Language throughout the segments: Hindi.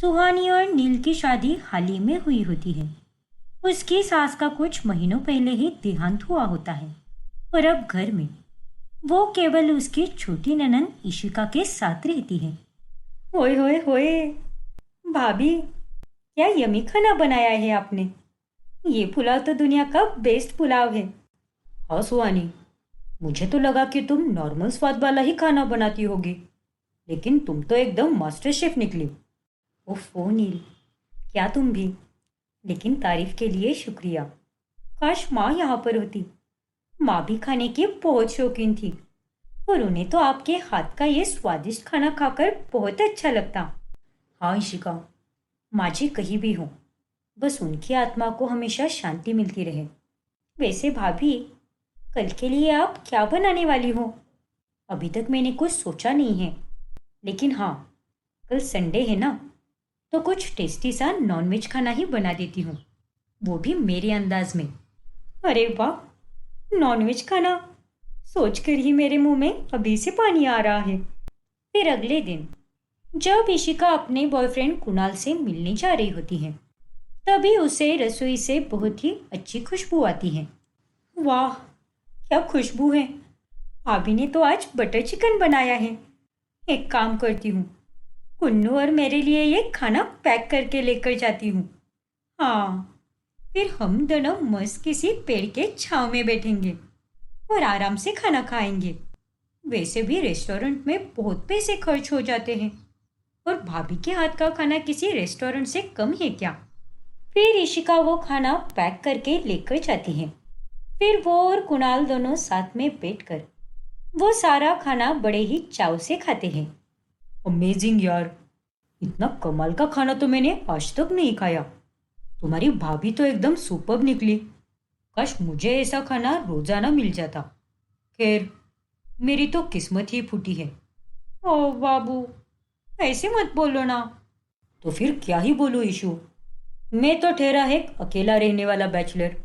सुहानी और नील की शादी हाल ही में हुई होती है। उसकी सास का कुछ महीनों पहले ही देहांत हुआ होता है और अब घर में वो केवल उसकी छोटी ननंद इशिका के साथ रहती है। ओए होए होए, भाभी, क्या यमी खाना बनाया है आपने। ये पुलाव तो दुनिया का बेस्ट पुलाव है। हाँ सुहानी, मुझे तो लगा कि तुम नॉर्मल स्वाद वाला ही खाना बनाती होगी, लेकिन तुम तो एकदम मास्टर शेफ निकली। ओफो नील, क्या तुम भी। लेकिन तारीफ के लिए शुक्रिया। काश माँ यहाँ पर होती। माँ भी खाने की बहुत शौकीन थी और उन्हें तो आपके हाथ का ये स्वादिष्ट खाना खाकर बहुत अच्छा लगता। हाँ इशिका, माँ जी कहीं भी हो, बस उनकी आत्मा को हमेशा शांति मिलती रहे। वैसे भाभी, कल के लिए आप क्या बनाने वाली हो? अभी तक मैंने कुछ सोचा नहीं है, लेकिन हाँ, कल संडे है ना, तो कुछ टेस्टी सा नॉनवेज खाना ही बना देती हूँ, वो भी मेरे अंदाज में। अरे वाह, नॉनवेज खाना सोचकर ही मेरे मुंह में अभी से पानी आ रहा है। फिर अगले दिन जब इशिका अपने बॉयफ्रेंड कुणाल से मिलने जा रही होती है, तभी उसे रसोई से बहुत ही अच्छी खुशबू आती है। वाह, क्या खुशबू है। भाभी ने तो आज बटर चिकन बनाया है। एक काम करती हूँ, कुन्नू और मेरे लिए ये खाना पैक करके लेकर जाती हूँ। हाँ, फिर हम दोनों मस्त किसी पेड़ के छांव में बैठेंगे और आराम से खाना खाएंगे। वैसे भी रेस्टोरेंट में बहुत पैसे खर्च हो जाते हैं और भाभी के हाथ का खाना किसी रेस्टोरेंट से कम है क्या। फिर इशिका वो खाना पैक करके लेकर जाती है। फिर वो और कुणाल दोनों साथ में बैठकर वो सारा खाना बड़े ही चाव से खाते हैं। अमेजिंग यार, इतना कमाल का खाना तो मैंने आज तक नहीं खाया। तुम्हारी भाभी तो एकदम सुपर्ब निकली। काश मुझे ऐसा खाना रोजाना मिल जाता। खैर, मेरी तो किस्मत ही फूटी है। ओ बाबू, ऐसे मत बोलो ना। तो फिर क्या ही बोलूं ईशु, मैं तो ठहरा है अकेला रहने वाला बैचलर।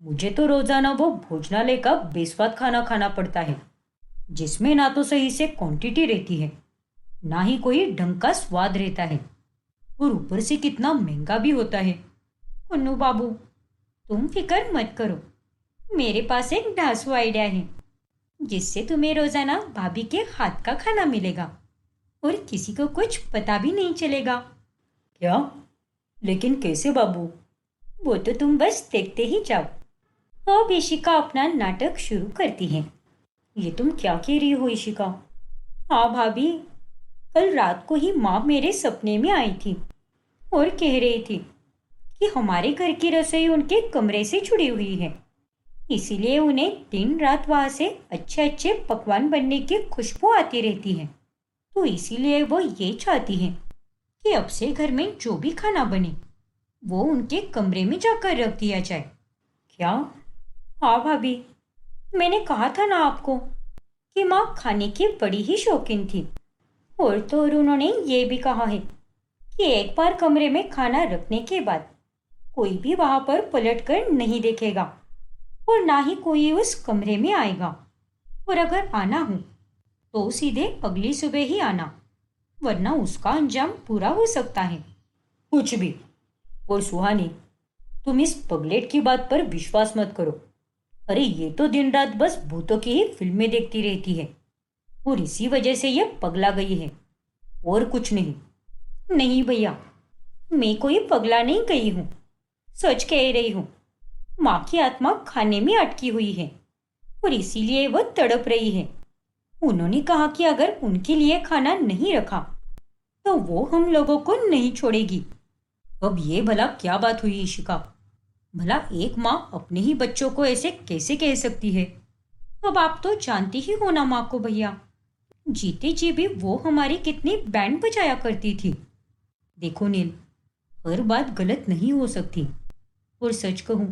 मुझे तो रोजाना वो भोजनालय का बेस्वाद खाना खाना पड़ता है, जिसमें ना तो सही से क्वांटिटी रहती है, ना ही कोई ढंग का स्वाद रहता है, और ऊपर से कितना महंगा भी होता है। कुन्नू बाबू, तुम फिक्र मत करो, मेरे पास एक ढासू आइडिया है, जिससे तुम्हें रोजाना भाभी के हाथ का खाना मिलेगा और किसी को कुछ पता भी नहीं चलेगा। क्या? लेकिन कैसे बाबू? वो तो तुम बस देखते ही जाओ। अब इशिका अपना नाटक शुरू करती है। ये तुम क्या कह रही हो इशिका? हाँ भाभी, कल रात को ही माँ मेरे सपने में आई थी और कह रही थी कि हमारे घर की रसोई उनके कमरे से जुड़ी हुई है, इसीलिए उन्हें दिन रात वहां से अच्छे अच्छे पकवान बनने की खुशबू आती रहती है। तो इसीलिए वो ये चाहती हैं कि अब से घर में जो भी खाना बने वो उनके कमरे में जाकर रख दिया जाए। क्या? हाँ भाभी, मैंने कहा था ना आपको कि माँ खाने की बड़ी ही शौकीन थी। और तो और उन्होंने ये भी कहा है कि एक बार कमरे में खाना रखने के बाद कोई भी वहां पर पलट कर नहीं देखेगा और ना ही कोई उस कमरे में आएगा। और अगर आना हो तो सीधे अगली सुबह ही आना, वरना उसका अंजाम पूरा हो सकता है। कुछ भी। और सुहानी, तुम इस पगलेट की बात पर विश्वास मत करो। अरे ये तो दिन रात बस भूतों की ही फिल्में देखती रहती है और इसी वजह से ये पगला गई है, और कुछ नहीं। नहीं भैया, मैं कोई पगला नहीं गई हूँ, सच कह रही हूँ। माँ की आत्मा खाने में अटकी हुई है और इसीलिए वो तड़प रही है। उन्होंने कहा कि अगर उनके लिए खाना नहीं रखा तो वो हम लोगों को नहीं छोड़ेगी। अब ये भला क्या बात हुई इशिका? भला एक माँ अपने ही बच्चों को ऐसे कैसे कह सकती है? अब आप तो जानती ही हो ना माँ को भैया, जीते जी भी वो हमारी कितनी बैंड बजाया करती थी। देखो नील, हर बात गलत नहीं हो सकती, और सच कहूँ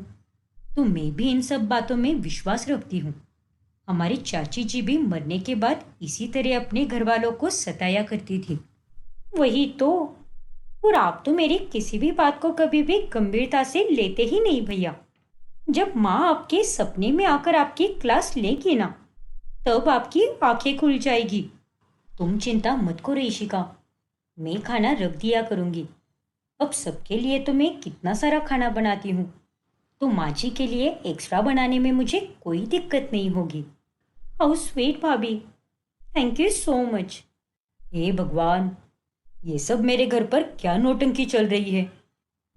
तो मैं भी इन सब बातों में विश्वास रखती हूँ। हमारी चाची जी भी मरने के बाद इसी तरह अपने घर वालों को सताया करती थी। वही तो। और आप तो मेरी किसी भी बात को कभी भी गंभीरता से लेते ही नहीं भैया। जब माँ आपके सपने में आकर आपकी क्लास लेगी ना, तब आपकी आंखें खुल जाएगी। तुम चिंता मत करो इशिका, मैं खाना रख दिया करूंगी अब सबके लिए तो मैं कितना सारा खाना बनाती हूँ, तो माँ जी के लिए एक्स्ट्रा बनाने में मुझे कोई दिक्कत नहीं होगी। हाउ स्वीट भाभी, थैंक यू सो मच। हे भगवान, ये सब मेरे घर पर क्या नौटंकी चल रही है,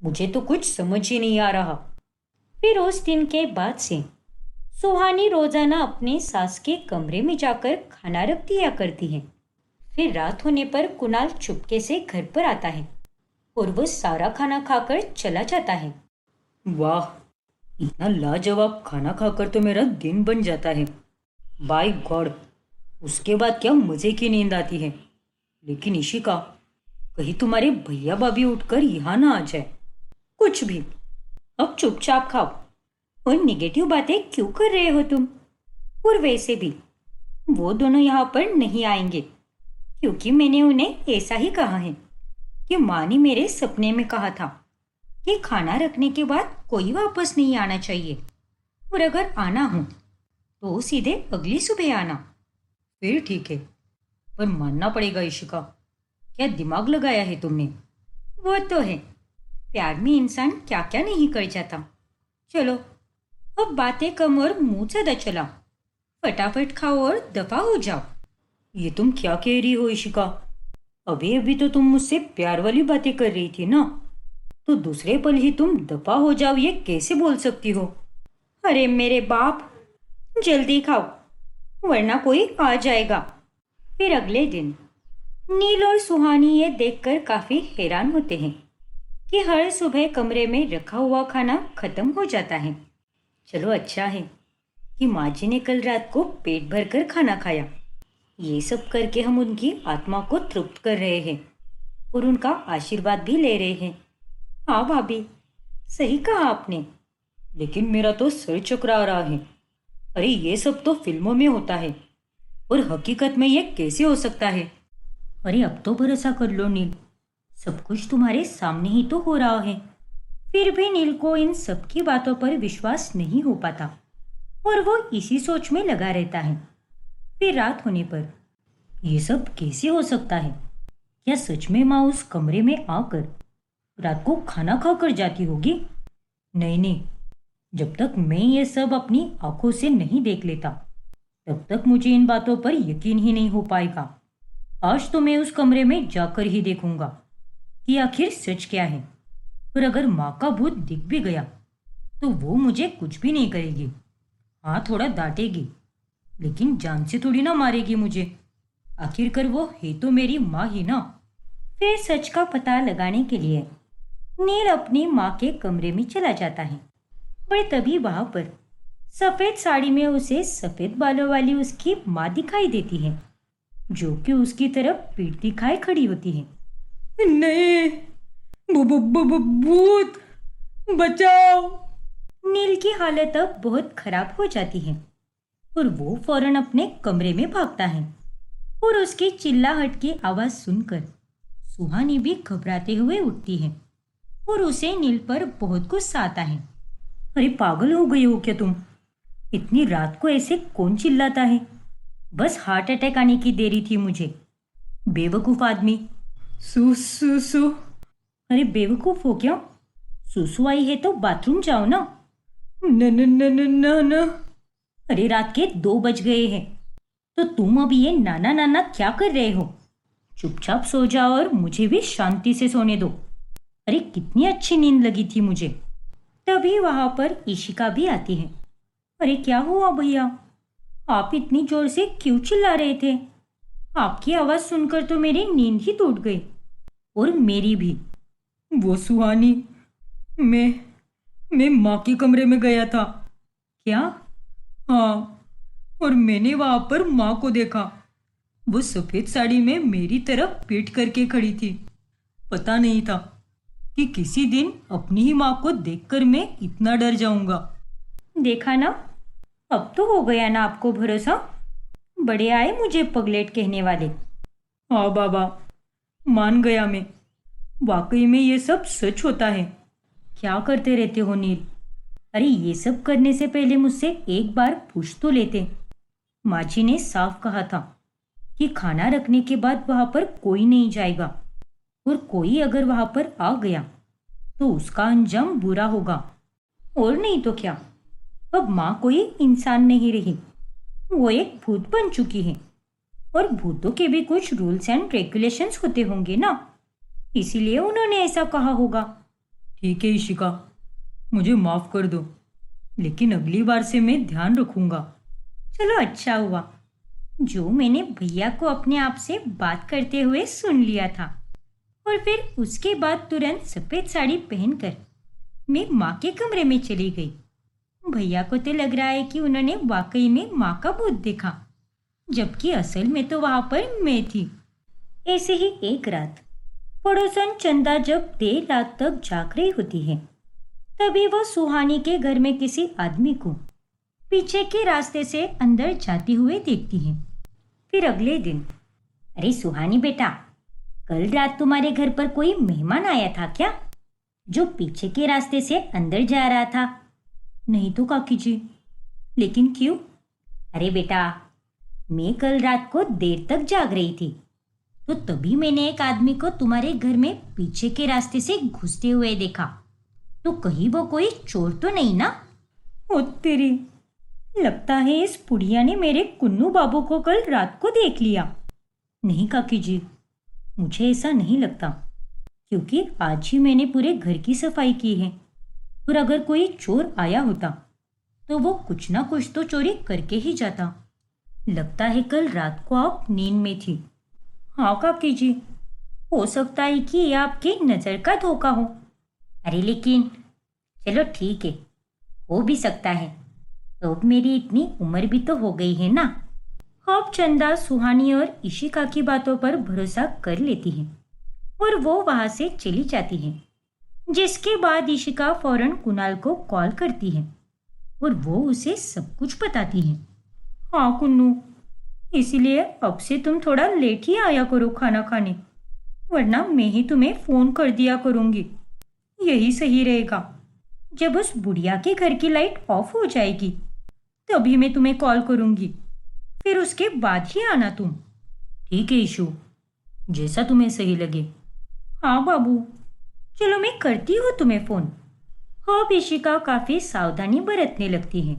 मुझे तो कुछ समझ ही नहीं आ रहा। फिर उस दिन के बाद से सुहानी रोजाना अपने सास के कमरे में जाकर खाना रख दिया करती है। फिर रात होने पर कुणाल चुपके से घर पर आता है और वो सारा खाना खाकर चला जाता है। वाह, इतना लाजवाब खाना खाकर तो मेरा दिन बन जाता है। बाय गॉड, उसके बाद क्या मजे की नींद आती है। लेकिन इशिका, कहीं तुम्हारे भैया भाभी उठकर यहाँ ना आ जाए। कुछ भी, अब चुपचाप खाओ और निगेटिव बातें क्यों कर रहे हो तुम। और वैसे भी वो दोनों यहाँ पर नहीं आएंगे, क्योंकि मैंने उन्हें ऐसा ही कहा है कि माँ ने मेरे सपने में कहा था कि खाना रखने के बाद कोई वापस नहीं आना चाहिए, और अगर आना हो तो सीधे अगली सुबह आना। फिर ठीक है, पर मानना पड़ेगा इशिका, क्या दिमाग लगाया है तुमने। वो तो है, प्यार में इंसान क्या क्या नहीं कर जाता। चलो, अब बातें कम और मुंह ज्यादा चलाओ, फटाफट खाओ और दफा हो जाओ। ये तुम क्या कह रही हो इशिका? अभी अभी तो तुम मुझसे प्यार वाली बातें कर रही थी ना, तो दूसरे पल ही तुम दफा हो जाओ ये कैसे बोल सकती हो? अरे मेरे बाप, जल्दी खाओ वरना कोई आ जाएगा। फिर अगले दिन नील और सुहानी ये देखकर काफी हैरान होते हैं कि हर सुबह कमरे में रखा हुआ खाना खत्म हो जाता है। चलो अच्छा है कि माँ जी ने कल रात को पेट भर कर खाना खाया। ये सब करके हम उनकी आत्मा को तृप्त कर रहे हैं और उनका आशीर्वाद भी ले रहे हैं। हाँ भाभी, सही कहा आपने। लेकिन मेरा तो सिर चकरा रहा है। अरे ये सब तो फिल्मों में होता है, और हकीकत में ये कैसे हो सकता है? अरे अब तो भरोसा कर लो नील, सब कुछ तुम्हारे सामने ही तो हो रहा है। फिर भी नील को इन सब की बातों पर विश्वास नहीं हो पाता और वो इसी सोच में लगा रहता है। फिर रात होने पर ये सब कैसे हो सकता है? क्या सच में माँ उस कमरे में आकर रात को खाना खाकर जाती होगी? नहीं नहीं, जब तक मैं ये सब अपनी आंखों से नहीं देख लेता तब तक मुझे इन बातों पर यकीन ही नहीं हो पाएगा। आज तो मैं उस कमरे में जाकर ही देखूंगा कि आखिर सच क्या है। पर अगर माँ का भूत दिख भी गया तो वो मुझे कुछ भी नहीं करेगी। हाँ, थोड़ा डांटेगी, लेकिन जान से थोड़ी ना मारेगी मुझे। आखिरकार वो है तो मेरी माँ ही ना। फिर सच का पता लगाने के लिए नील अपनी माँ के कमरे में चला जाता है, पर तभी वहां पर सफेद साड़ी में उसे सफेद बालों वाली उसकी माँ दिखाई देती है, जो कि उसकी तरफ पीठ दिखाए खड़ी होती है। नहीं, भूत, बचाओ। नील की हालत अब बहुत खराब हो जाती है और वो फौरन अपने कमरे में भागता है, और उसकी चिल्लाहट की आवाज सुनकर सुहानी भी घबराते हुए उठती है और उसे नील पर बहुत गुस्सा आता है। अरे पागल हो गई हो क्या तुम? इतनी रात को ऐसे कौन चिल्लाता है? बस हार्ट अटैक आने की देरी थी मुझे, बेवकूफ आदमी। सू सू सू। अरे बेवकूफ हो क्या? सुसु आई है तो बाथरूम जाओ ना। न न न न न न। अरे रात के 2 बज गए हैं, तो तुम अभी ये नाना नाना क्या कर रहे हो? चुपचाप सो जाओ और मुझे भी शांति से सोने दो। अरे कितनी अच्छी नींद लगी थी मुझे। तभी वहां पर इशिका भी आती है। अरे क्या हुआ भैया, आप इतनी जोर से क्यों चिल्ला रहे थे? आपकी आवाज सुनकर तो मेरी नींद ही टूट गई, और मेरी भी। वो सुहानी, मैं माँ के कमरे में गया था। क्या? हाँ, और मैंने वहां पर माँ को देखा। वो सफेद साड़ी में मेरी तरफ पीठ करके खड़ी थी। पता नहीं था कि किसी दिन अपनी ही माँ को देखकर मैं इतना डर जाऊंगा। देखा ना, अब तो हो गया ना आपको भरोसा। बड़े आए मुझे पगलेट कहने वाले। हाँ बाबा, मान गया मैं। वाकई में ये सब सच होता है। क्या करते रहते हो नील? अरे ये सब करने से पहले मुझसे एक बार पूछ तो लेते। माँ जी ने साफ कहा था कि खाना रखने के बाद वहां पर कोई नहीं जाएगा। और कोई अगर वहां पर आ गया तो उसका अंजाम बुरा होगा। और नहीं तो क्या, अब माँ कोई इंसान नहीं रही, वो एक भूत बन चुकी है। और भूतों के भी कुछ रूल्स एंड रेगुलेशंस होते होंगे ना, इसीलिए उन्होंने ऐसा कहा होगा। ठीक है इशिका, मुझे माफ कर दो, लेकिन अगली बार से मैं ध्यान रखूंगा। चलो अच्छा हुआ जो मैंने भैया को अपने आप से बात करते हुए सुन लिया था। और फिर उसके बाद तुरंत सफेद साड़ी पहनकर मैं माँ के कमरे में चली गई। भैया को तो लग रहा है कि उन्होंने वाकई में माँ का भूत देखा, जबकि असल में तो वहां पर मैं थी। ऐसे ही एक रात पड़ोसन चंदा जब देर रात तक जाग रही होती है, तभी वो सुहानी के घर में किसी आदमी को पीछे के रास्ते से अंदर जाते हुए देखती है। फिर अगले दिन, अरे सुहानी बेटा, कल रात तुम्हारे घर पर कोई मेहमान आया था क्या, जो पीछे के रास्ते से अंदर जा रहा था? नहीं तो काकी जी। लेकिन क्यों? अरे बेटा, मैं कल रात को देर तक जाग रही थी, तो तभी मैंने एक आदमी को तुम्हारे घर में पीछे के रास्ते से घुसते हुए देखा। तो कहीं वो कोई चोर तो नहीं ना? ओ तेरी, लगता है इस बुढ़िया ने मेरे कुन्नू बाबू को कल रात को देख लिया। नहीं काकी जी, मुझे ऐसा नहीं लगता, क्योंकि आज ही मैंने पूरे घर की सफाई की है। और अगर कोई चोर आया होता तो वो कुछ ना कुछ तो चोरी करके ही जाता। लगता है कल रात को आप नींद में थी। हाँ काकी जी, हो सकता है कि ये आपकी नज़र का धोखा हो। अरे लेकिन चलो ठीक है, हो भी सकता है, तो अब मेरी इतनी उम्र भी तो हो गई है ना। अब चंदा सुहानी और इशिका की बातों पर भरोसा कर लेती है और वो वहां से चली जाती है। जिसके बाद इशिका फौरन कुणाल को कॉल करती है और वो उसे सब कुछ बताती है। हाँ कुन्नू, इसीलिए अब से तुम थोड़ा लेट ही आया करो खाना खाने, वरना मैं ही तुम्हें फोन कर दिया करूंगी। यही सही रहेगा। जब उस बुढ़िया के घर की लाइट ऑफ हो जाएगी तभी मैं तुम्हें कॉल करूंगी, फिर उसके बाद ही आना तुम। ठीक है ईशु, जैसा तुम्हें सही लगे। हाँ बाबू, चलो मैं करती हूँ तुम्हें फोन। अब इशिका काफी सावधानी बरतने लगती है।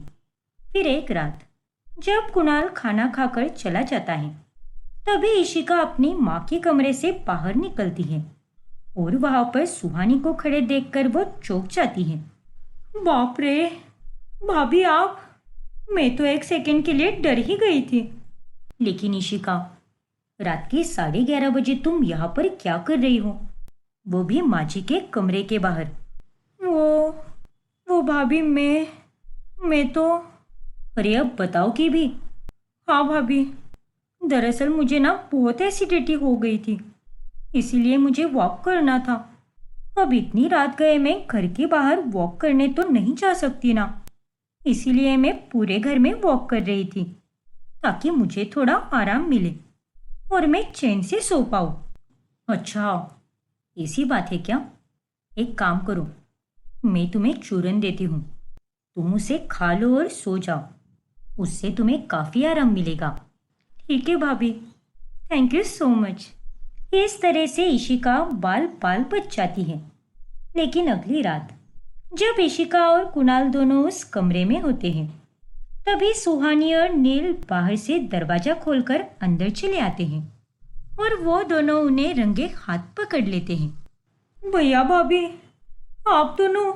फिर एक रात जब कुणाल खाना खाकर चला जाता है, तभी इशिका अपनी माँ के कमरे से बाहर निकलती है और वहां पर सुहानी को खड़े देखकर वो चौंक जाती है। बाप रे, भाभी आप! मैं तो एक सेकंड के लिए डर ही गई थी। लेकिन इशिका, रात के 11:30 बजे तुम यहाँ पर क्या कर रही हो, वो भी माँ जी के कमरे के बाहर? वो भाभी, मैं तो... अरे अब बताओ कि भी। हाँ भाभी, दरअसल मुझे ना बहुत एसिडिटी हो गई थी, इसीलिए मुझे वॉक करना था। अब इतनी रात गए मैं घर के बाहर वॉक करने तो नहीं जा सकती ना, इसीलिए मैं पूरे घर में वॉक कर रही थी ताकि मुझे थोड़ा आराम मिले और मैं चैन से सो पाऊँ। अच्छा, ऐसी बात है क्या? एक काम करो, मैं तुम्हें चूरन देती हूँ, तुम उसे खा लो और सो जाओ, उससे तुम्हें काफ़ी आराम मिलेगा। ठीक है भाभी, थैंक यू सो मच। इस तरह से इशिका बाल बाल बच जाती है। लेकिन अगली रात जब इशिका और कुणाल दोनों उस कमरे में होते हैं, तभी सुहानी और नील बाहर से दरवाजा खोलकर अंदर चले आते हैं और वो दोनों उन्हें रंगे हाथ पकड़ लेते हैं। भैया भाभी, आप दोनों?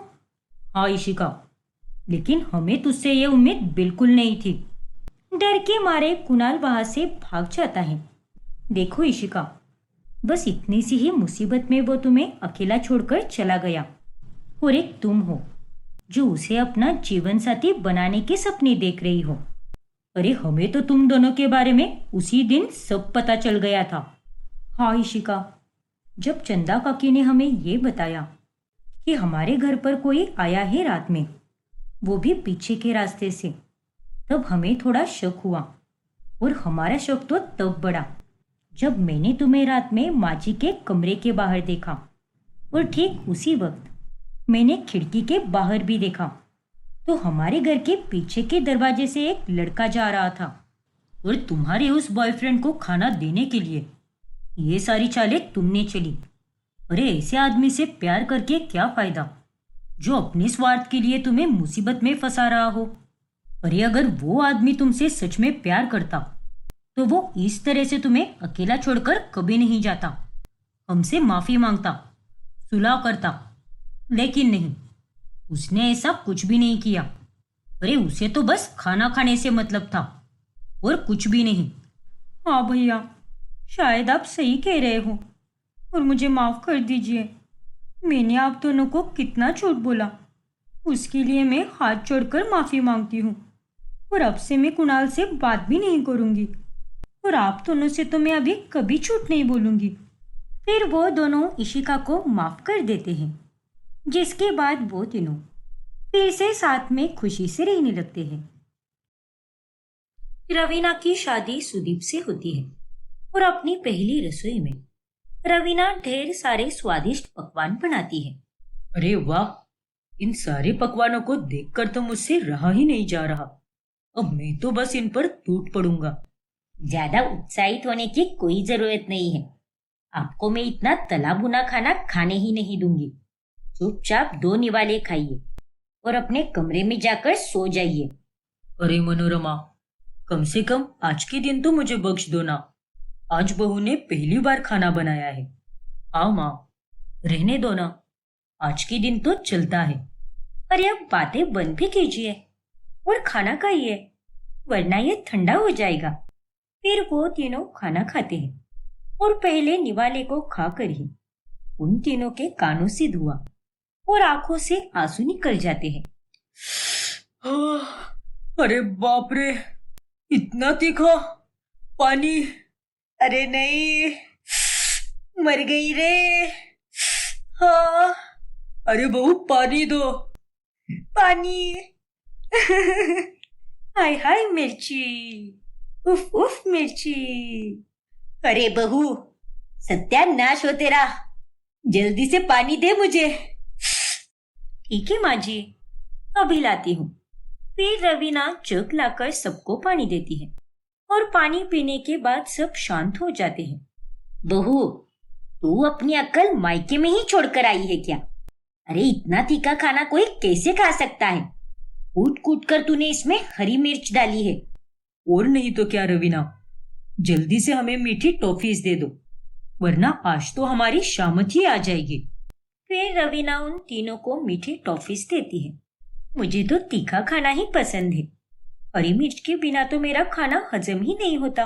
हाँ इशिका, लेकिन हमें तुझसे ये उम्मीद बिल्कुल नहीं थी। डर के मारे कुणाल वहां से भाग जाता है। देखो इशिका, बस इतनी सी ही मुसीबत में वो तुम्हें अकेला छोड़कर चला गया, और एक तुम हो जो उसे अपना जीवन साथी बनाने के सपने देख रही हो। अरे हमें तो तुम दोनों के बारे में उसी दिन सब पता चल गया था। हाँ इशिका, जब चंदा काकी ने हमें ये बताया कि हमारे घर पर कोई आया है रात में, वो भी पीछे के रास्ते से, तब हमें थोड़ा शक हुआ। और हमारा शक तो तब बढ़ा जब मैंने तुम्हें रात में माँ जी के कमरे के बाहर देखा, और ठीक उसी वक्त मैंने खिड़की के बाहर भी देखा तो हमारे घर के पीछे के दरवाजे से एक लड़का जा रहा था, और तुम्हारे उस बॉयफ्रेंड को खाना देने के लिए ये सारी चालें तुमने चली। अरे ऐसे आदमी से प्यार करके क्या फायदा जो अपने स्वार्थ के लिए तुम्हें मुसीबत में फंसा रहा हो। अरे अगर वो आदमी तुमसे सच में प्यार करता तो वो इस तरह से तुम्हें अकेला छोड़कर कभी नहीं जाता, हमसे माफी मांगता, सुलह करता। लेकिन नहीं, उसने ऐसा कुछ भी नहीं किया। अरे उसे तो बस खाना खाने से मतलब था और कुछ भी नहीं। हाँ भैया, शायद आप सही कह रहे हो और मुझे माफ कर दीजिए। मैंने आप दोनों को कितना झूठ बोला, उसके लिए मैं हाथ जोड़कर माफी मांगती हूँ। और अब से मैं कुणाल से बात भी नहीं करूंगी और आप दोनों से तो मैं अभी कभी झूठ नहीं बोलूंगी। फिर वो दोनों इशिका को माफ कर देते हैं, जिसके बाद वो तीनों फिर से साथ में खुशी से रहने लगते हैं। रवीना की शादी सुदीप से होती है और अपनी पहली रसोई में रवीना ढेर सारे स्वादिष्ट पकवान बनाती है। अरे वाह, इन सारे पकवानों को देखकर तो मुझसे रहा ही नहीं जा रहा। अब मैं तो बस इन पर टूट पड़ूंगा। ज्यादा उत्साहित होने की कोई जरूरत नहीं है। आपको मैं इतना तला भुना खाना खाने ही नहीं दूंगी। चुपचाप 2 निवाले खाइए और अपने कमरे में जाकर सो जाइए। अरे मनोरमा, कम से कम आज के दिन तो मुझे बख्श दो ना। आज बहू ने पहली बार खाना बनाया है। हाँ माँ, रहने दो ना, आज के दिन तो चलता है। अरे अब बातें बंद भी कीजिए और खाना खाइए, वरना ये ठंडा हो जाएगा। फिर वो तीनों खाना खाते हैं और पहले निवाले को खाकर ही उन तीनों के कानों से धुआं और आंखों से आंसू निकल जाते हैं। अरे बाप रे, इतना तीखा पानी! अरे नहीं, मर गई रे। हाँ, अरे बहू पानी दो, पानी। हाय हाय मिर्ची, उफ उफ मिर्ची। अरे बहू, सत्यानाश हो तेरा, जल्दी से पानी दे मुझे। ठीक है माँ जी, अभी लाती हूँ। फिर रवीना जग लाकर सबको पानी देती है और पानी पीने के बाद सब शांत हो जाते हैं। बहू, तू अपनी अक्ल मायके में ही छोड़कर आई है क्या? अरे इतना तीखा खाना कोई कैसे खा सकता है? कूट कूट कर तूने इसमें हरी मिर्च डाली है। और नहीं तो क्या रवीना, जल्दी से हमें मीठी टॉफीज दे दो, वरना आज तो हमारी शामत ही आ जाएगी। फिर रवीना उन तीनों को मीठी टॉफीज देती है। मुझे तो तीखा खाना ही पसंद है। हरी मिर्च के बिना तो मेरा खाना हजम ही नहीं होता।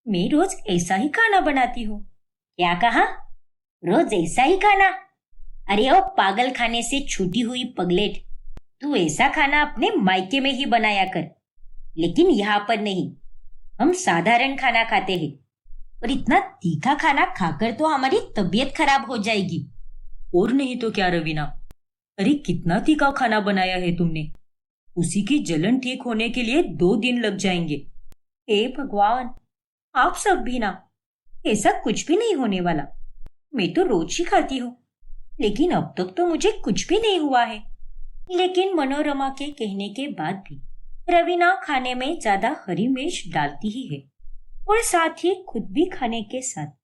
मैं रोज ऐसा ही खाना बनाती हूँ। क्या कहा? रोज ऐसा ही खाना? अरे ओ पागल खाने से छूटी हुई पगलेट, तू ऐसा खाना अपने मायके में ही बनाया कर, लेकिन यहाँ पर नहीं। हम साधारण खाना खाते हैं और इतना तीखा खाना खाकर तो हमारी तबीयत खराब हो जाएगी। और नहीं तो क्या रवीना, अरे कितना तीखा खाना बनाया है तुमने। उसी की जलन ठीक होने के लिए 2 दिन लग जाएंगे। हे भगवान, आप सब भी ना, ऐसा कुछ भी नहीं होने वाला। मैं तो रोज ही खाती हूँ, लेकिन अब तक तो मुझे कुछ भी नहीं हुआ है। लेकिन मनोरमा के कहने के बाद भी रवीना खाने में ज्यादा हरी मिर्च डालती ही है और साथ ही खुद भी खाने के साथ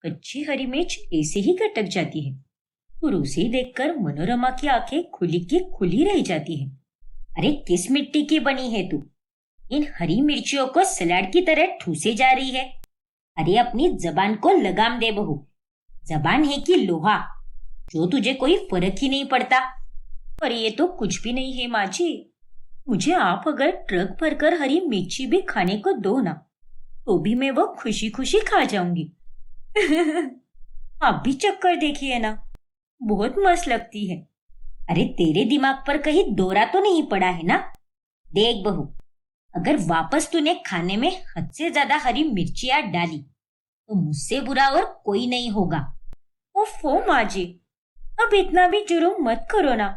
कच्ची हरी मिर्च ऐसे ही गटक जाती है और उसे देखकर मनोरमा की आंखें खुली की खुली रह जाती हैं। अरे किस मिट्टी की बनी है तू? इन हरी मिर्चियों को सलाद की तरह ठूसे जा रही है। अरे अपनी जबान को लगाम दे बहू। जबान है कि लोहा, जो तुझे कोई फर्क ही नहीं पड़ता। पर ये तो कुछ भी नहीं है माँ जी। मुझे आप अगर ट्रक भरकर हरी मिर्ची भी खाने को दो ना, तो भी मैं वो खुशी खुशी खा जाऊंगी। आप भी चक्कर देखिए ना, बहुत मस्त लगती है। अरे तेरे दिमाग पर कहीं दौरा तो नहीं पड़ा है ना? देख बहू, अगर वापस तूने खाने में हद से ज्यादा हरी मिर्चियां डाली तो मुझसे बुरा और कोई नहीं होगा। ओफो माँ जी, अब इतना भी जुर्म मत करो ना।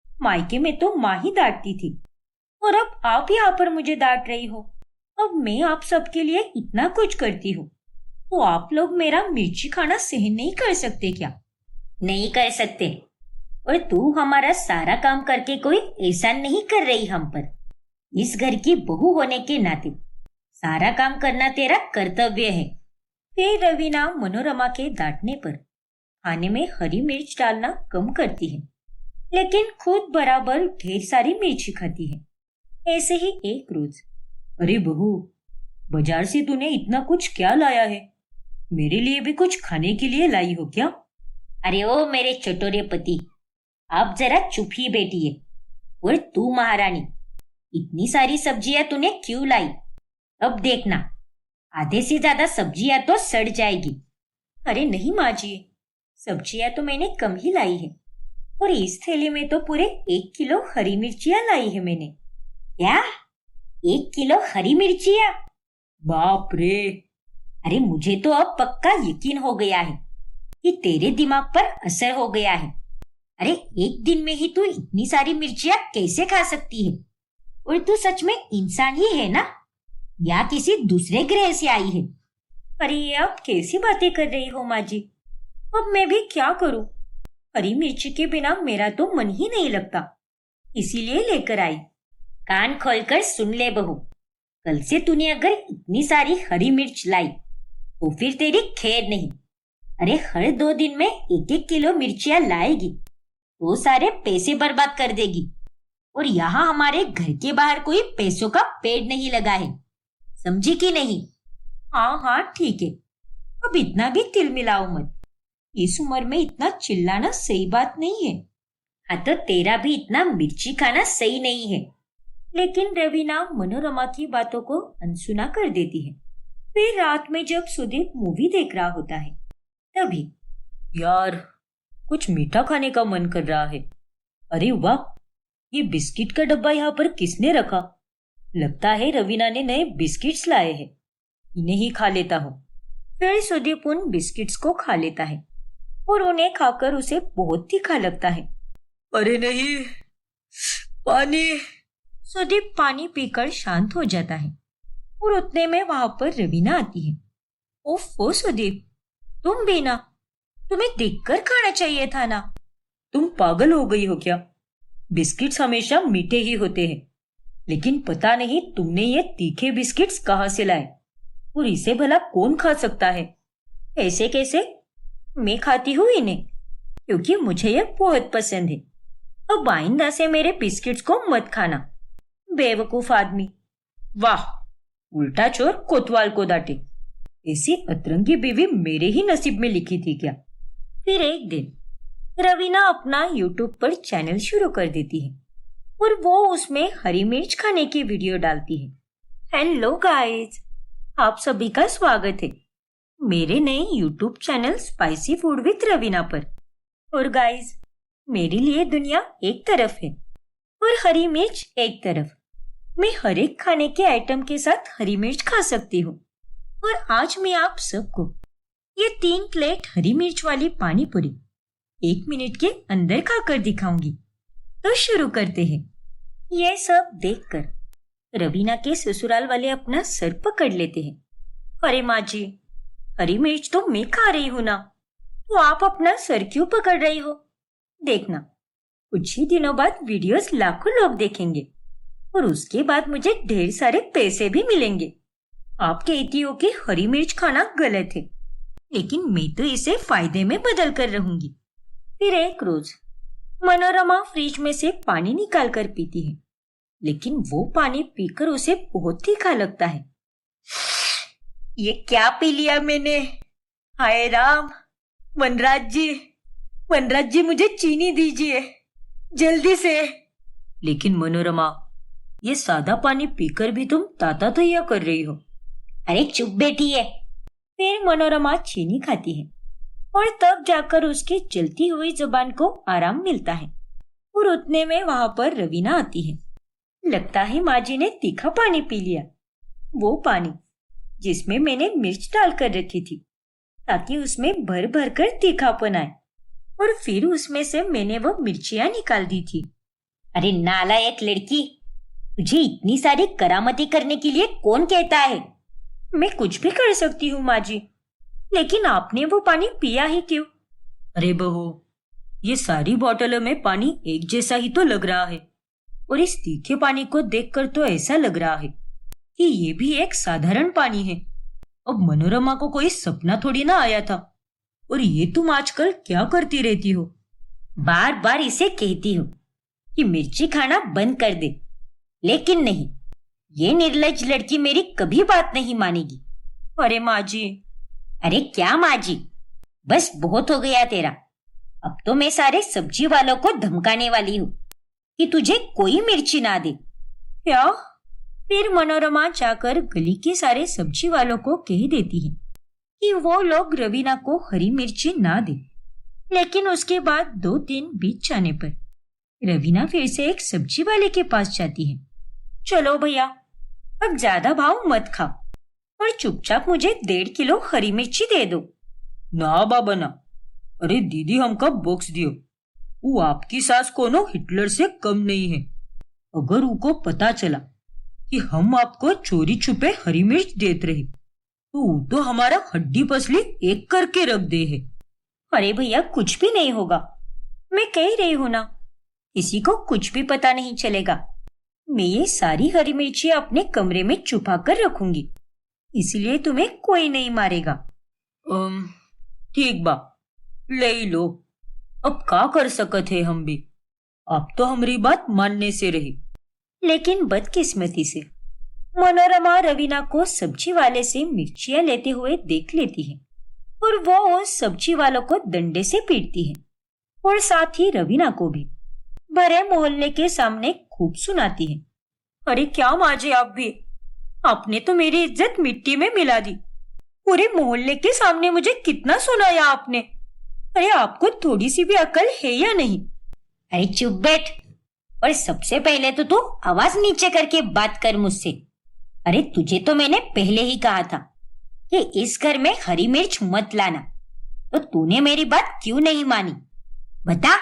मायके में तो माँ ही डांटती थी और अब आप यहाँ पर मुझे डांट रही हो। अब मैं आप सबके लिए इतना कुछ करती हूँ, तो आप लोग मेरा मिर्ची खाना सहन नहीं कर सकते क्या? नहीं कर सकते, और तू हमारा सारा काम करके कोई एहसान नहीं कर रही हम पर। इस घर की बहू होने के नाते सारा काम करना तेरा कर्तव्य है। फिर रवीना मनोरमा के डांटने पर खाने में हरी मिर्च डालना कम करती है, लेकिन खुद बराबर ढेर सारी मिर्ची खाती है। ऐसे ही एक रोज, अरे बहू, बाजार से तूने इतना कुछ क्या लाया है? मेरे लिए भी कुछ खाने के लिए लाई हो क्या? अरे ओ मेरे चटोरे पति, आप जरा चुप ही बैठिए। और तू महारानी, इतनी सारी सब्जियां तूने क्यों लाई? अब देखना, आधे से ज्यादा सब्जियां तो सड़ जाएगी। अरे नहीं माँ जी, सब्जियां तो मैंने कम ही लाई है, और इस थैली में तो पूरे 1 किलो हरी मिर्चियां लाई है मैंने। क्या? 1 किलो हरी मिर्चियां? बाप रे! अरे मुझे तो अब पक्का यकीन हो गया है कि तेरे दिमाग पर असर हो गया है। अरे एक दिन में ही तू इतनी सारी मिर्चियां कैसे खा सकती है? और तू सच में इंसान ही है ना, या किसी दूसरे ग्रह से आई है? अरे आप कैसी बातें कर रही हो माँ जी? अब मैं भी क्या करूं? हरी मिर्ची के बिना मेरा तो मन ही नहीं लगता, इसीलिए लेकर आई। कान खोलकर सुन ले बहू, कल से तूने अगर इतनी सारी हरी मिर्च लाई तो फिर तेरी खैर नहीं। अरे हर 2 दिन में 1-1 किलो मिर्चियां लाएगी तो सारे पैसे बर्बाद कर देगी। और यहाँ हमारे घर के बाहर कोई पैसों का पेड़ नहीं लगा है, समझी कि नहीं? हाँ हाँ ठीक है, अब इतना भी तिल मिलाओ मत। इस उम्र में इतना चिल्लाना सही बात नहीं है। हाँ तो तेरा भी इतना मिर्ची खाना सही नहीं है। लेकिन रवीना मनोरमा की बातों को अनसुना कर देती है। फिर रात में जब सुदीप मूवी देख रहा होता है, तभी यार कुछ मीठा खाने का मन कर रहा है। अरे वाह, ये बिस्किट का डब्बा यहाँ पर किसने रखा? लगता है रवीना ने नए बिस्किट्स लाए हैं, इन्हें ही खा लेता हूँ। फिर सुदीप उन बिस्किट्स को खा लेता है और उन्हें खाकर उसे बहुत तीखा लगता है। अरे नहीं, पानी। सुदीप पानी पीकर शांत हो जाता है और उतने में वहां पर रवीना आती है। ओफो सुदीप, तुम भी ना, तुम्हें देखकर खाना चाहिए था ना। तुम पागल हो गई हो क्या? बिस्किट्स हमेशा मीठे ही होते हैं, लेकिन पता नहीं तुमने ये तीखे बिस्किट्स कहाँ से लाए, और इसे भला कौन खा सकता है? ऐसे कैसे? मैं खाती हूँ इन्हें क्योंकि मुझे ये बहुत पसंद है। अब आइंदा से मेरे बिस्किट्स को मत खाना, बेवकूफ आदमी। वाह, उल्टा चोर कोतवाल को डांटे। ऐसी अतरंगी बीवी मेरे ही नसीब में लिखी थी क्या? फिर एक दिन रवीना अपना यूट्यूब पर चैनल शुरू कर देती है और वो उसमें हरी मिर्च खाने की वीडियो डालती है। हेलो गाइस, आप सभी का स्वागत है मेरे नए YouTube channel spicy food with Raveena पर। और गाइस, मेरे लिए दुनिया एक तरफ है और हरी मिर्च एक तरफ। मैं हर एक खाने के आइटम के साथ हरी मिर्च खा सकती हूँ। और आज मैं आप सबको ये 3 प्लेट हरी मिर्च वाली पानी पूरी 1 मिनट के अंदर खाकर दिखाऊंगी। तो शुरू करते हैं। ये सब देखकर रवीना के ससुराल वाले अपना सर पकड़ लेते हैं। अरे माँ जी, हरी मिर्च तो मैं खा रही हूँ ना, तो आप अपना सर क्यों पकड़ रही हो? देखना, कुछ ही दिनों बाद वीडियोस लाखों लोग देखेंगे और उसके बाद मुझे ढेर सारे पैसे भी मिलेंगे। आप कहती हो कि हरी मिर्च खाना गलत है, लेकिन मैं तो इसे फायदे में बदल कर रहूंगी। फिर एक रोज मनोरमा फ्रिज में से पानी निकाल कर पीती है, लेकिन वो पानी पीकर उसे बहुत तीखा लगता है। ये क्या पी लिया मैंने? हाय राम! वनराज जी मुझे चीनी दीजिए जल्दी से। लेकिन मनोरमा, ये सादा पानी पीकर भी तुम ताता तैया कर रही हो। अरे चुप बैठिए। फिर मनोरमा चीनी खाती है और तब जाकर उसकी जलती हुई जुबान को आराम मिलता है। और उतने में वहां पर रवीना आती है। लगता है माँ जी ने तीखा पानी पी लिया, वो पानी जिसमें मैंने मिर्च डालकर रखी थी ताकि उसमें भर भर कर तीखापन आए, और फिर उसमें से मैंने वो मिर्चियां निकाल दी थी। अरे नालायक लड़की, तुझे इतनी सारी करामती करने के लिए कौन कहता है? मैं कुछ भी कर सकती हूँ माँ जी, लेकिन आपने वो पानी पिया ही क्यों? अरे बहू, ये सारी बोतलों में पानी एक जैसा ही तो लग रहा है, और इस तीखे पानी को देखकर तो ऐसा लग रहा है कि ये भी एक साधारण पानी है। अब मनोरमा को कोई सपना थोड़ी ना आया था, और ये तुम आजकल क्या करती रहती हो? बार बार इसे कहती हूँ कि मिर्ची खाना बंद कर दे, लेकिन नहीं, ये निर्लज्ज लड़की मेरी कभी बात नहीं मानेगी। अरे माँ जी। अरे क्या माँ जी, बस बहुत हो गया तेरा। अब तो मैं सारे सब्जी वालों को धमकाने वाली हूँ कि तुझे कोई मिर्ची ना दे। क्या? फिर मनोरमा जाकर गली के सारे सब्जी वालों को कह देती है कि वो लोग रवीना को हरी मिर्ची ना दे। लेकिन उसके बाद 2 दिन बीत जाने पर रवीना फिर से एक सब्जी वाले के पास जाती है। चलो भैया, अब ज्यादा भाव मत खाओ और चुपचाप मुझे 1.5 किलो हरी मिर्ची दे दो। ना बाबा ना। अरे दीदी, हमका बॉक्स दियो। वो आपकी सास कोनो हिटलर से कम नहीं है। अगर उनको पता चला कि हम आपको चोरी छुपे हरी मिर्च देते रहे तो वो तो हमारा हड्डी पसली एक करके रख दे है। अरे भैया, कुछ भी नहीं होगा, मैं कह रही हूं ना, किसी को कुछ भी पता नहीं चलेगा। मैं ये सारी हरी मिर्ची अपने कमरे में छुपा कर रखूंगी, इसलिए तुम्हें कोई नहीं मारेगा। ठीक बा, ले लो। अब का कर सकत है हम भी, अब तो हमारी बात मानने से रही। लेकिन बदकिस्मती से मनोरमा रवीना को सब्जी वाले से मिर्चियां लेते हुए देख लेती है और वो उस सब्जी वालों को डंडे से पीटती है और साथ ही रवीना को भी भरे मोहल्ले के सामने खूब सुनाती है। अरे क्या माँ जी, आप भी, आपने तो मेरी इज्जत मिट्टी में मिला दी। पूरे मोहल्ले के सामने मुझे कितना सुनाया आपने। अरे आपको थोड़ी सी भी अकल है या नहीं? अरे चुप बैठ, और सबसे पहले तो तू आवाज नीचे करके बात कर मुझसे। अरे तुझे तो मैंने पहले ही कहा था कि इस घर में हरी मिर्च मत लाना, तो तूने मेरी बात क्यों नहीं मानी? बता।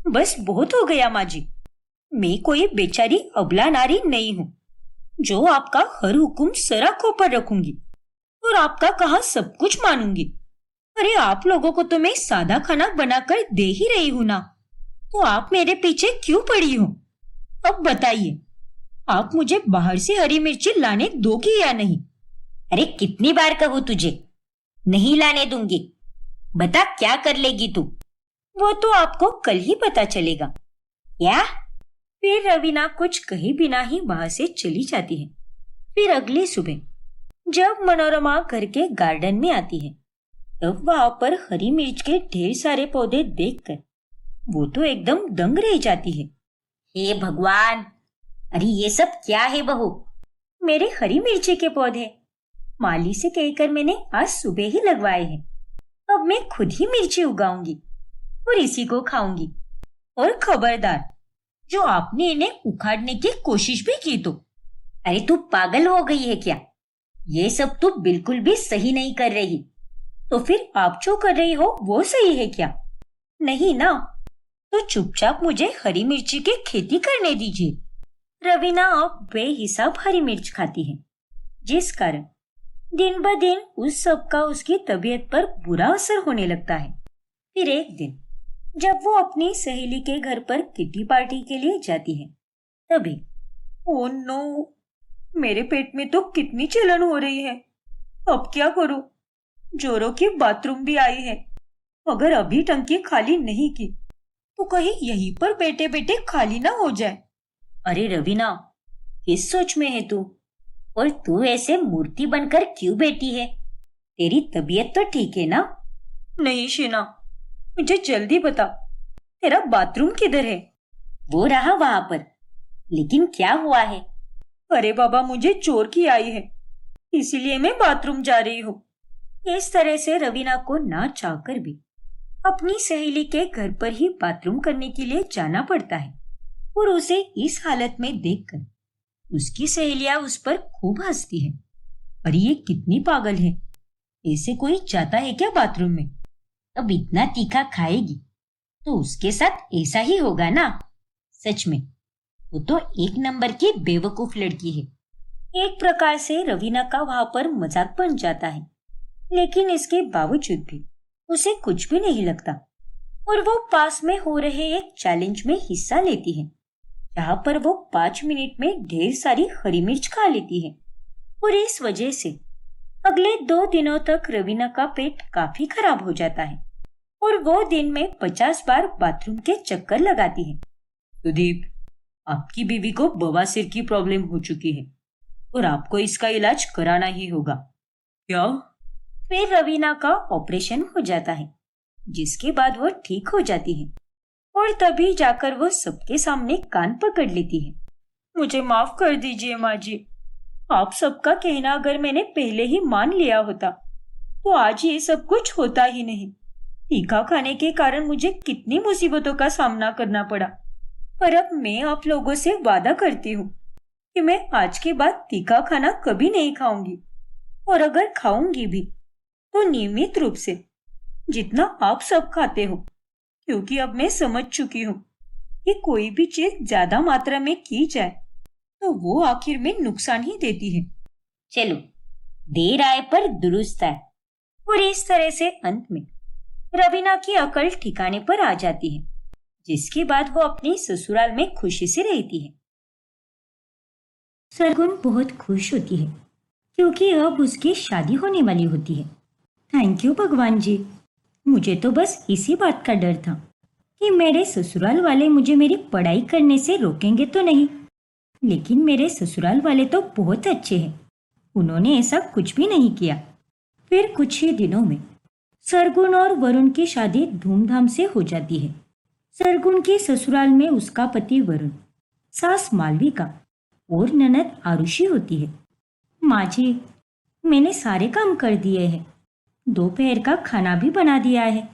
बस बहुत हो गया माँ जी, मैं कोई बेचारी अबला नारी नहीं हूँ जो आपका हर हुक्म सर आंखों पर रखूंगी और आपका कहा सब कुछ मानूंगी। अरे आप लोगों को तो मैं सादा खाना बनाकर दे ही रही हूँ ना, तो आप मेरे पीछे क्यों पड़ी हो? अब बताइए, आप मुझे बाहर से हरी मिर्ची लाने दोगी या नहीं? अरे कितनी बार कहूँ तुझे, नहीं लाने दूंगी। बता क्या कर लेगी तू? वो तो आपको कल ही पता चलेगा। क्या? फिर रवीना कुछ कहे बिना ही वहां से चली जाती है। फिर अगली सुबह जब मनोरमा घर के गार्डन में आती है, तब वहां पर हरी मिर्च के ढेर सारे पौधे देखकर वो तो एकदम दंग रह जाती है। हे भगवान, अरे ये सब क्या है बहू? मेरे हरी मिर्ची के पौधे माली से कहकर मैंने आज सुबह ही लगवाए हैं। अब मैं खुद ही मिर्ची उगाऊंगी और इसी को खाऊंगी। और खबरदार, जो आपने इन्हें उखाड़ने की कोशिश भी की तो। अरे तू पागल हो गई है क्या? ये सब तू बिल्कुल भी सही नहीं कर रही। तो फिर आप जो कर रही हो वो सही है क्या? नहीं ना, तो चुपचाप मुझे हरी मिर्ची की खेती करने दीजिए। रवीना अब बेहिसाब हरी मिर्च खाती है, जिस कारण दिन ब दिन उस सब का उसकी तबीयत पर बुरा असर होने लगता है। फिर एक दिन जब वो अपनी सहेली के घर पर किटी पार्टी के लिए जाती है, तभी ओ नो, मेरे पेट में तो कितनी जलन हो रही है। अब क्या करूं? जोरों की बाथरूम भी आई है। अगर अभी टंकी खाली नहीं की तो कहीं यहीं पर बैठे बैठे खाली ना हो जाए। अरे रवीना, किस सोच में है तू? और तू ऐसे मूर्ति बनकर क्यों बैठी है? तेरी तबीयत तो ठीक है ना? नहीं शीना, मुझे जल्दी बता, तेरा बाथरूम किधर है? वो रहा वहां पर। लेकिन क्या हुआ है? अरे बाबा, मुझे चोर की आई है, इसीलिए मैं बाथरूम जा रही हूँ। इस तरह से रवीना को ना चाहकर भी अपनी सहेली के घर पर ही बाथरूम करने के लिए जाना पड़ता है और उसे इस हालत में देखकर उसकी सहेलियां उस पर खूब हंसती हैं। अरे ये कितनी पागल है, ऐसे कोई जाता है क्या बाथरूम में? अब इतना तीखा खाएगी तो उसके साथ ऐसा ही होगा ना। सच में वो तो एक नंबर की बेवकूफ लड़की है। एक प्रकार से रवीना का वहां पर मजाक बन जाता है, लेकिन इसके बावजूद भी उसे कुछ भी नहीं लगता और वो पास में हो रहे एक चैलेंज में हिस्सा लेती है, जहां पर वो 5 मिनट में ढेर सारी हरी मिर्च खा लेती है और इस वजह से अगले 2 दिनों तक रवीना का पेट काफी खराब हो जाता है और वो दिन में 50 बार बाथरूम के चक्कर लगाती है। सुदीप, आपकी बीवी को बवासीर की प्रॉब्लम हो चुकी है और आपको इसका इलाज कराना ही होगा। क्या? फिर रवीना का ऑपरेशन हो जाता है, जिसके बाद वो ठीक हो जाती है और तभी जाकर वो सबके सामने कान पकड़ लेती है। मुझे माफ कर दीजिए माँ जी, आप सबका कहना अगर मैंने पहले ही मान लिया होता तो आज ये सब कुछ होता ही नहीं। तीखा खाने के कारण मुझे कितनी मुसीबतों का सामना करना पड़ा, पर अब मैं आप लोगों से वादा करती हूँ कि मैं आज के बाद तीखा खाना कभी नहीं खाऊंगी, और अगर खाऊंगी भी तो नियमित रूप से, जितना आप सब खाते हो, क्योंकि अब मैं समझ चुकी हूँ कि कोई भी चीज ज्यादा मात्रा में की जाए तो वो आखिर में नुकसान ही देती है। चलो, देर आए पर दुरुस्त आए। और इस तरह से अंत में रवीना की अकल ठिकाने पर आ जाती है, जिसके बाद वो अपनी ससुराल में खुशी से रहती है। सरगुन बहुत खुश होती है क्योंकि अब उसकी शादी होने वाली होती है। थैंक यू भगवान जी, मुझे तो बस इसी बात का डर था कि मेरे ससुराल वाले मुझे मेरी पढ़ाई करने से रोकेंगे तो नहीं, लेकिन मेरे ससुराल वाले तो बहुत अच्छे हैं, उन्होंने ऐसा कुछ भी नहीं किया। फिर कुछ ही दिनों में सरगुन और वरुण की शादी धूमधाम से हो जाती है। सरगुन के ससुराल में उसका पति वरुण, सास मालविका और ननद आरुषि होती है। माँ जी, मैंने सारे काम कर दिए हैं, दोपहर का खाना भी बना दिया है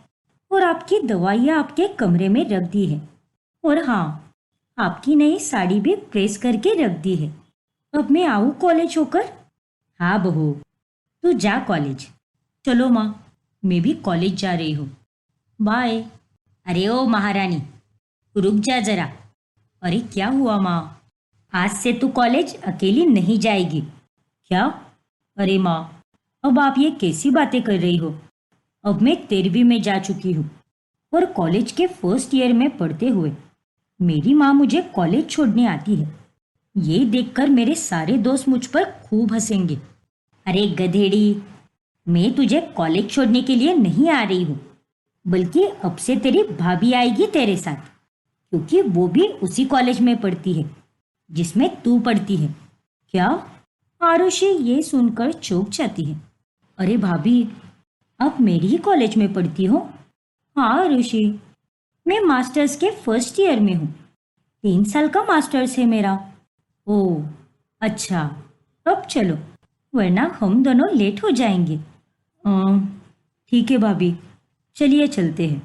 और आपकी दवाइयाँ आपके कमरे में रख दी है, और हाँ, आपकी नई साड़ी भी प्रेस करके रख दी है। अब मैं आऊँ कॉलेज होकर? हाँ बहू, तू जा कॉलेज। चलो माँ, मैं भी कॉलेज जा रही हूँ, बाय। अरे ओ महारानी, रुक जा जरा। अरे क्या हुआ माँ? आज से तू कॉलेज अकेली नहीं जाएगी। क्या? अरे माँ, अब आप ये कैसी बातें कर रही हो? अब मैं 13वीं में जा चुकी हूँ और कॉलेज के फर्स्ट ईयर में पढ़ते हुए मेरी माँ मुझे कॉलेज छोड़ने आती है। ये देखकर मेरे सारे दोस्त मुझ पर खूब हंसेंगे। अरे गधेड़ी, मैं तुझे कॉलेज छोड़ने के लिए नहीं आ रही हूँ, बल्कि अब से तेरी भाभी आएगी तेरे साथ, क्योंकि वो भी उसी कॉलेज में पढ़ती है जिसमें तू पढ़ती है। क्या? आरुषि ये सुनकर चौंक जाती है। अरे भाभी, आप मेरी ही कॉलेज में पढ़ती हो? हाँ आरुषि, मैं मास्टर्स के फर्स्ट ईयर में हूँ, 3 साल का मास्टर्स है मेरा। ओह अच्छा, अब चलो, वरना हम दोनों लेट हो जाएंगे। ठीक है भाभी, चलिए चलते हैं।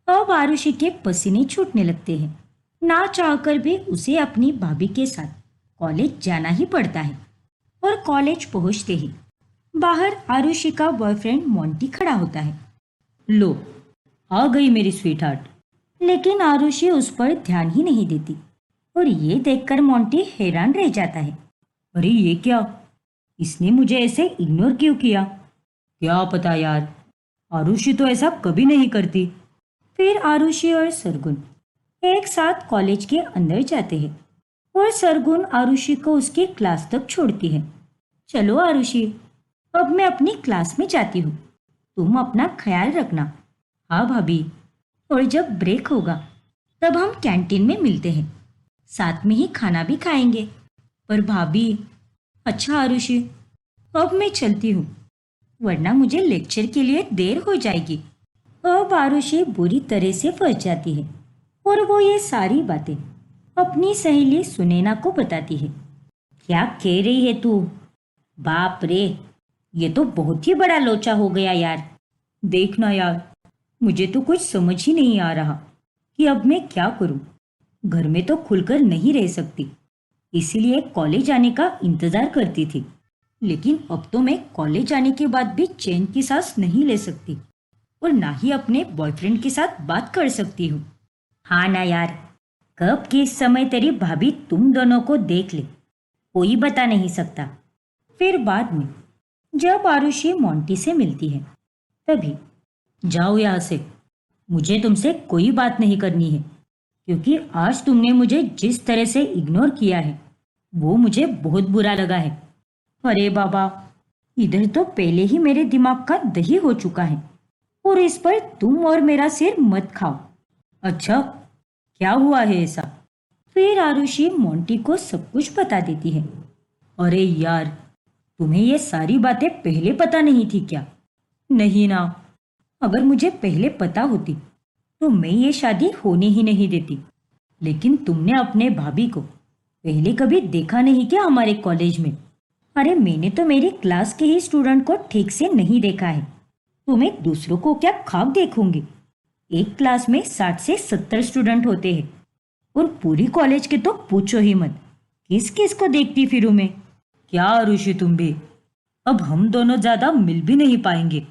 अब आरुषि के पसीने छूटने लगते हैं। ना चाहकर भी उसे अपनी भाभी के साथ कॉलेज जाना ही पड़ता है। और कॉलेज पहुंचते ही बाहर आरुषि का बॉयफ्रेंड मोंटी खड़ा होता है। लो, आ गई मेरी स्वीटहार्ट। लेकिन आरुषि उस पर ध्यान ही नहीं देती और ये देखकर मोंटी हैरान रह जाता है। अरे ये क्या, इसने मुझे ऐसे इग्नोर क्यों किया? क्या पता यार, आरुषि तो ऐसा कभी नहीं करती। फिर आरुषि और सरगुन एक साथ कॉलेज के अंदर जाते हैं और सरगुन आरुषि को उसकी क्लास तक छोड़ती है। चलो आरुषि, अब मैं अपनी क्लास में जाती हूँ, तुम अपना ख्याल रखना। हाँ भाभी, और जब ब्रेक होगा तब हम कैंटीन में मिलते हैं, साथ में ही खाना भी खाएंगे। पर भाभी। अच्छा आरुषि, अब मैं चलती हूँ, वरना मुझे लेक्चर के लिए देर हो जाएगी। अब आरुषि बुरी तरह से फंस जाती है और वो ये सारी बातें अपनी सहेली सुनैना को बताती है। क्या कह रही है तू? बाप रे, ये तो बहुत ही बड़ा लोचा हो गया यार। देखना यार, मुझे तो कुछ समझ ही नहीं आ रहा कि अब मैं क्या करूं। घर में तो खुलकर नहीं रह सकती, इसीलिए कॉलेज आने का इंतजार करती थी, लेकिन अब तो मैं कॉलेज आने के बाद भी चैन की सांस नहीं ले सकती और ना ही अपने बॉयफ्रेंड के साथ बात कर सकती हूँ। हाँ ना यार, कब किस समय तेरी भाभी तुम दोनों को देख ले, कोई बता नहीं सकता। फिर बाद में जब आरुषि मोंटी से मिलती है तभी, जाओ यहाँ से, मुझे तुमसे कोई बात नहीं करनी है, क्योंकि आज तुमने मुझे जिस तरह से इग्नोर किया है वो मुझे बहुत बुरा लगा है। अरे बाबा, इधर तो पहले ही मेरे दिमाग का दही हो चुका है और इस पर तुम और मेरा सिर मत खाओ। अच्छा, क्या हुआ है ऐसा? फिर आरुषि मोंटी को सब कुछ बता देती है। अरे यार, तुम्हें ये सारी बातें पहले पता नहीं थी क्या? नहीं ना, अगर मुझे पहले पता होती तो मैं ये शादी होने ही नहीं देती। लेकिन तुमने अपने भाभी को पहले कभी देखा नहीं क्या हमारे कॉलेज में? अरे मैंने तो मेरी क्लास के ही स्टूडेंट को ठीक से नहीं देखा है, तुम्हें दूसरों को क्या खाक देखूंगी? एक क्लास में 60 से 70 स्टूडेंट होते हैं और पूरी कॉलेज के तो पूछो ही मत, किस किस को देखती फिरूं मैं। क्या आरुषि तुम भी, अब हम दोनों ज्यादा मिल भी नहीं पाएंगे।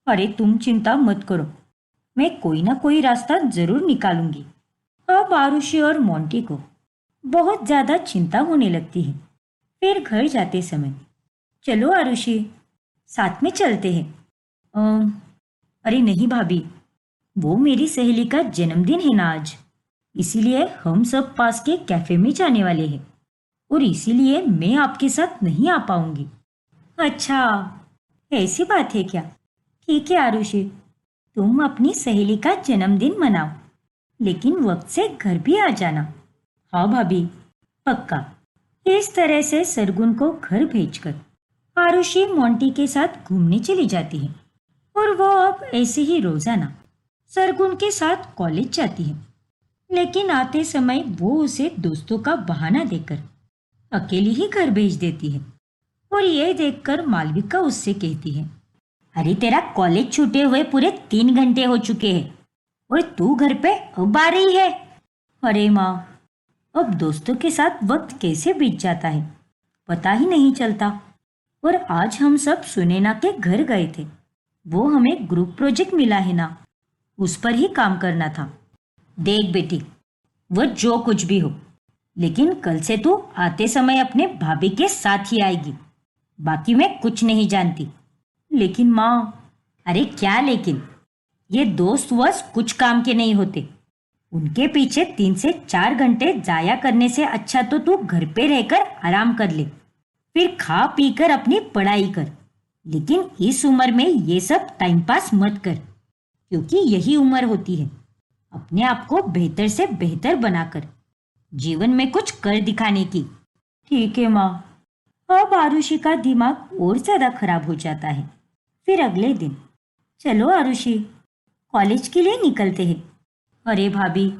अरे तुम चिंता मत करो, मैं कोई ना कोई रास्ता जरूर निकालूंगी। अब आरुषि और मोंटी को बहुत ज्यादा चिंता होने लगती है। फिर घर जाते समय, चलो आरुषि, साथ में चलते हैं। अरे नहीं भाभी, वो मेरी सहेली का जन्मदिन है ना आज, इसीलिए हम सब पास के कैफे में जाने वाले हैं और इसीलिए मैं आपके साथ नहीं आ पाऊंगी। अच्छा, ऐसी बात है क्या? ठीक है आरुषि, तुम अपनी सहेली का जन्मदिन मनाओ, लेकिन वक्त से घर भी आ जाना। हाँ भाभी, पक्का। इस तरह से सरगुन को घर भेजकर आरुषि मोंटी के साथ घूमने चली जाती है और वो अब ऐसे ही रोजाना सरगुन के साथ कॉलेज जाती है। लेकिन आते समय वो उसे दोस्तों का बहाना देकर अकेली ही घर भेज देती है और ये देखकर मालविका उससे कहती है, अरे तेरा कॉलेज छूटे हुए पूरे 3 घंटे हो चुके हैं और तू घर पे अब आ रही है। अरे माँ, अब दोस्तों के साथ वक्त कैसे बीत जाता है पता ही नहीं चलता। और आज हम सब सुनैना के घर गए थे, वो हमें ग्रुप प्रोजेक्ट मिला है ना, उस पर ही काम करना था। देख बेटी, वो जो कुछ भी हो, लेकिन कल से तू आते समय अपने भाभी के साथ ही आएगी, बाकी मैं कुछ नहीं जानती। लेकिन माँ। अरे क्या लेकिन, ये दोस्त वस्त कुछ काम के नहीं होते, उनके पीछे 3 से 4 घंटे जाया करने से अच्छा तो तू घर पे रहकर आराम कर ले, फिर खा पी कर अपनी पढ़ाई कर। लेकिन इस उम्र में ये सब टाइम पास मत कर, क्योंकि यही उम्र होती है अपने आप को बेहतर से बेहतर बनाकर जीवन में कुछ कर दिखाने की। ठीक है माँ। अब आरुषि का दिमाग और ज्यादा खराब हो जाता है। फिर अगले दिन, चलो आरुषि, कॉलेज के लिए निकलते हैं। अरे भाभी,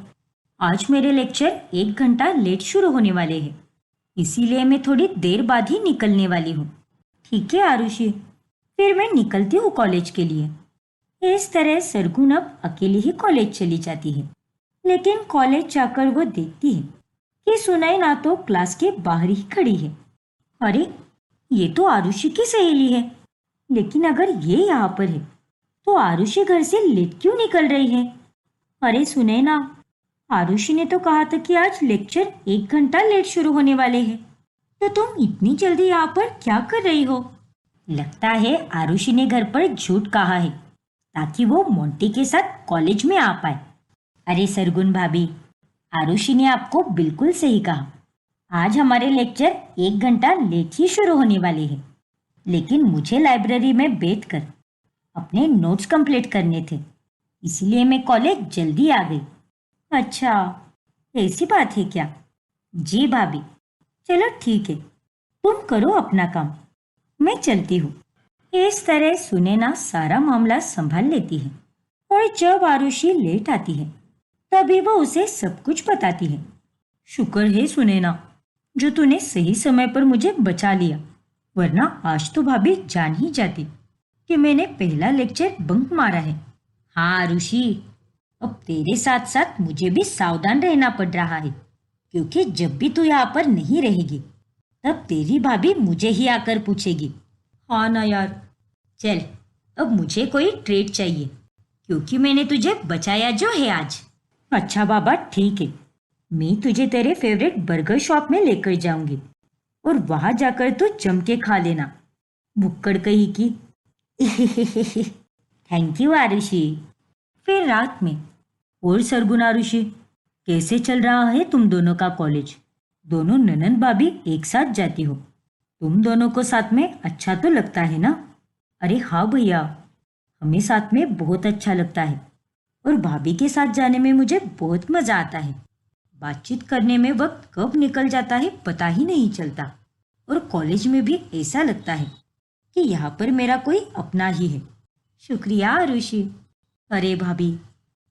आज मेरे लेक्चर 1 घंटा लेट शुरू होने वाले हैं, इसीलिए मैं थोड़ी देर बाद ही निकलने वाली हूँ। ठीक है आरुषि, फिर मैं निकलती हूँ कॉलेज के लिए। इस तरह सरगुन अब अकेली ही कॉलेज चली जाती है। लेकिन कॉलेज जाकर वो देखती है कि सुनैना तो क्लास के बाहर ही खड़ी है। अरे, ये तो आरुषि की सहेली है, लेकिन अगर ये यहाँ पर है तो आरुषि घर से लेट क्यों निकल रही है? अरे सुनैना, आरुषि ने तो कहा था कि आज लेक्चर 1 घंटा लेट शुरू होने वाले हैं, तो तुम इतनी जल्दी यहाँ पर क्या कर रही हो? लगता है आरुषि ने घर पर झूठ कहा है ताकि वो मोंटी के साथ कॉलेज में आ पाए। अरे सरगुन भाभी, आरुषि ने आपको बिल्कुल सही कहा, आज हमारे लेक्चर 1 घंटा लेट ही शुरू होने वाले हैं, लेकिन मुझे लाइब्रेरी में बैठकर अपने नोट्स कंप्लीट करने थे, इसीलिए मैं कॉलेज जल्दी आ गई। अच्छा, ऐसी बात है क्या? जी भाभी, चलो ठीक है, तुम करो अपना काम, मैं चलती हूँ। इस तरह सुनैना सारा मामला संभाल लेती है और जब आरुषि लेट आती है तभी वो उसे सब कुछ बताती है। शुक्र है सुनैना, जो तूने सही समय पर मुझे बचा लिया, वरना आज तो भाभी जान ही जाती कि मैंने पहला लेक्चर बंक मारा है। हाँ आरुषि, अब तेरे साथ साथ मुझे भी सावधान रहना पड़ रहा है, क्योंकि जब भी तू यहाँ पर नहीं रहेगी तब तेरी भाभी मुझे ही आकर पूछेगी। हाँ ना यार, चल अब मुझे कोई ट्रीट चाहिए, क्योंकि मैंने तुझे बचाया जो है आज। अच्छा बाबा ठीक है, मैं तुझे तेरे फेवरेट बर्गर शॉप में लेकर जाऊंगी और वहां जाकर तू जम के खा लेना, भुक्कड़ कहीं की। Thank you Arushi. फिर रात में, और सरगुन आरुषि, कैसे चल रहा है तुम दोनों का कॉलेज? दोनों ननंद भाभी एक साथ जाती हो तुम दोनों को साथ में अच्छा तो लगता है ना? अरे हाँ भैया, हमें साथ में बहुत अच्छा लगता है और भाभी के साथ जाने में मुझे बहुत मजा आता है। बातचीत करने में वक्त कब निकल जाता है पता ही नहीं चलता। और कॉलेज में भी ऐसा लगता है कि यहाँ पर मेरा कोई अपना ही है। शुक्रिया आरुषि। अरे भाभी,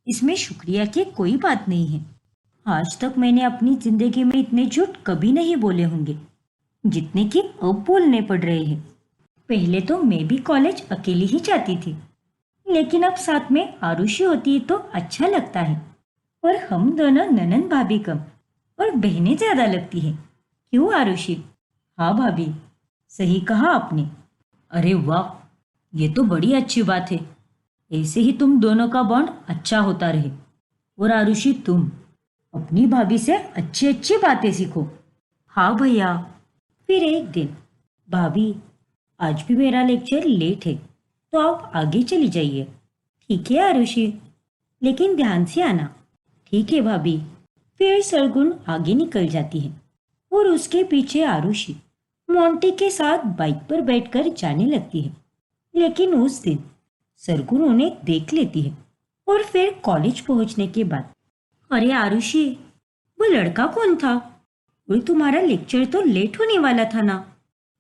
इसमें शुक्रिया की कोई बात नहीं है। आज तक मैंने अपनी जिंदगी में इतने झूठ कभी नहीं बोले होंगे जितने कि अब बोलने पड़ रहे हैं। पहले तो मैं भी कॉलेज अकेली ही जाती थी, लेकिन अब साथ में आरुषि होती है तो अच्छा लगता है। और हम दोनों ननन भाभी कम और बहनें ज्यादा लगती है। क्यों आरुषि? हाँ भाभी, सही कहा आपने। अरे वाह, ये तो बड़ी अच्छी बात है। ऐसे ही तुम दोनों का बॉन्ड अच्छा होता रहे। और आरुषि, तुम अपनी भाभी से अच्छी अच्छी बातें सीखो। हाँ भैया। फिर एक दिन, भाभी आज भी मेरा लेक्चर लेट है तो आप आगे चली जाइए। ठीक है आरुषि, लेकिन ध्यान से आना। ठीक है भाभी। फिर सरगुन आगे निकल जाती है और उसके पीछे आरुषि मोंटी के साथ बाइक पर बैठकर जाने लगती है। लेकिन उस दिन सरगुन उन्हें देख लेती है और फिर कॉलेज पहुंचने के बाद, अरे आरुषि, वो लड़का कौन था? और तुम्हारा लेक्चर तो लेट होने वाला था ना,